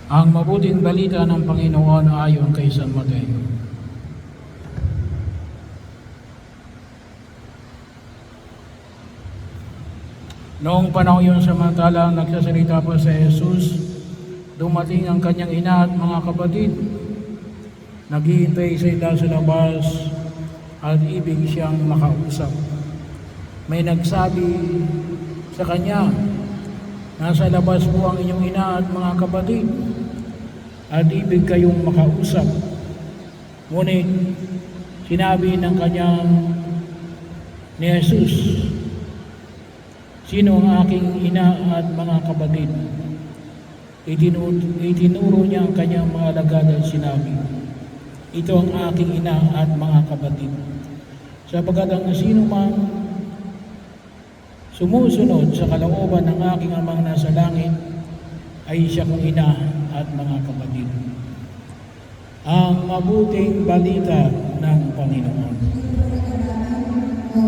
Ang mabuting balita ng Panginoon ayon kay San Mateo. Noong panahon yun, samantalang nagsasalita pa si Jesus, dumating ang kanyang ina at mga kapatid. Naghihintay sila sa labas at ibig siyang makausap. May nagsabi sa kanya, "Nasa labas po ang inyong ina at mga kapatid at ibig kayong makausap." Ngunit sinabi ng kanyang ni Jesus, "Sino ang aking ina at mga kapatid?" Itinuro niya ang kanyang mga alagad at sinabi, "Ito ang aking ina at mga kapatid. Sapagkat ang sino mang sumusunod sa kalooban ng aking amang nasa langit ay siya kong ina at mga kapatid." Ang mabuting balita ng Panginoon.